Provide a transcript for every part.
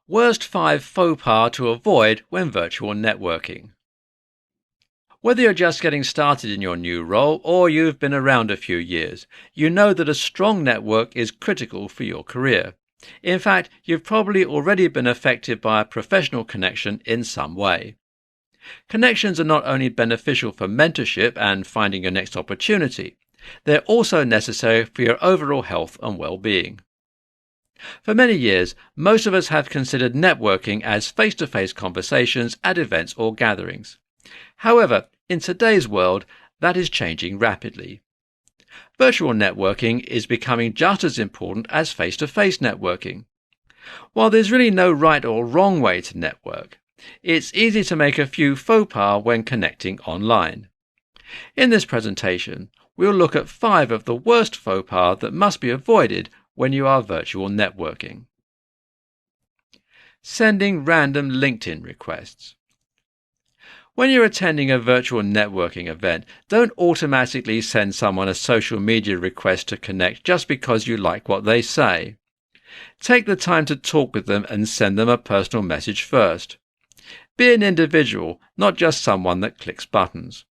Worst 5 faux pas to avoid when virtual networking. Whether you're just getting started in your new role or you've been around a few years, you know that a strong network is critical for your career. In fact, you've probably already been affected by a professional connection in some way. Connections are not only beneficial for mentorship and finding your next opportunity, they're also necessary for your overall health and well-being. For many years, most of us have considered networking as face-to-face conversations at events or gatherings. However, in today's world, that is changing rapidly. Virtual networking is becoming just as important as face-to-face networking. While there's really no right or wrong way to network, it's easy to make a few faux pas when connecting online. In this presentation, we'll look at 5 of the worst faux pas that must be avoided when you are virtual networking. Sending random LinkedIn requests. When you're attending a virtual networking event, don't automatically send someone a social media request to connect just because you like what they say. Take the time to talk with them and send them a personal message first. Be an individual, not just someone that clicks buttons.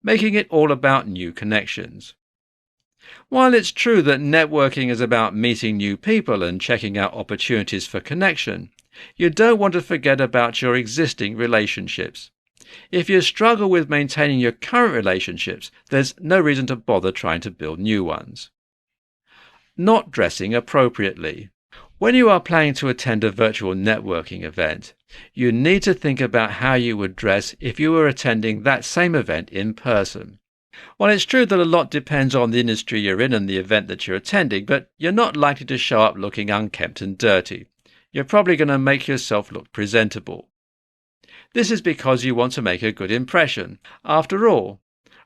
Making it all about new connections. While it's true that networking is about meeting new people and checking out opportunities for connection, you don't want to forget about your existing relationships. If you struggle with maintaining your current relationships, there's no reason to bother trying to build new ones. Not dressing appropriately. When you are planning to attend a virtual networking event, you need to think about how you would dress if you were attending that same event in person. While it's true that a lot depends on the industry you're in and the event that you're attending, but you're not likely to show up looking unkempt and dirty. You're probably going to make yourself look presentable. This is because you want to make a good impression. After all,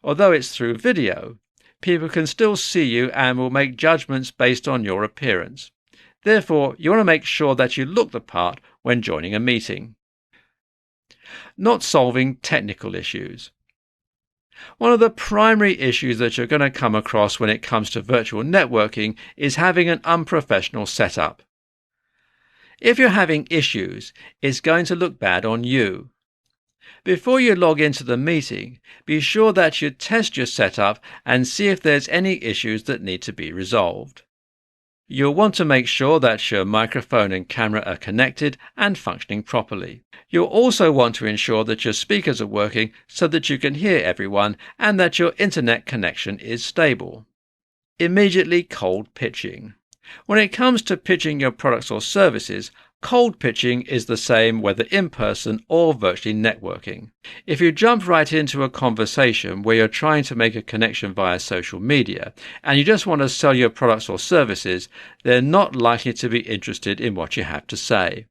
although it's through video, people can still see you and will make judgments based on your appearance. Therefore, you want to make sure that you look the part when joining a meeting. Not solving technical issues. One of the primary issues that you're going to come across when it comes to virtual networking is having an unprofessional setup. If you're having issues, it's going to look bad on you. Before you log into the meeting, be sure that you test your setup and see if there's any issues that need to be resolved. You'll want to make sure that your microphone and camera are connected and functioning properly. You'll also want to ensure that your speakers are working so that you can hear everyone and that your internet connection is stable. Immediately cold pitching. When it comes to pitching your products or services, cold pitching is the same whether in person or virtually networking. If you jump right into a conversation where you're trying to make a connection via social media and you just want to sell your products or services, they're not likely to be interested in what you have to say.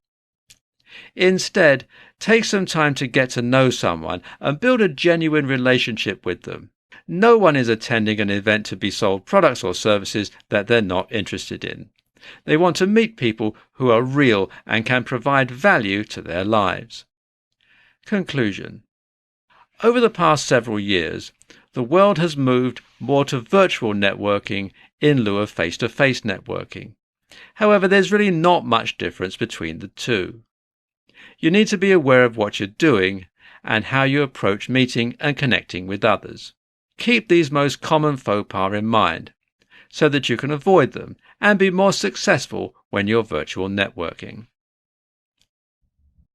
Instead, take some time to get to know someone and build a genuine relationship with them. No one is attending an event to be sold products or services that they're not interested in. They want to meet people who are real and can provide value to their lives. Conclusion. Over the past several years, the world has moved more to virtual networking in lieu of face-to-face networking. However, there's really not much difference between the two. You need to be aware of what you're doing and how you approach meeting and connecting with others. Keep these most common faux pas in mind so that you can avoid them and be more successful when you're virtual networking.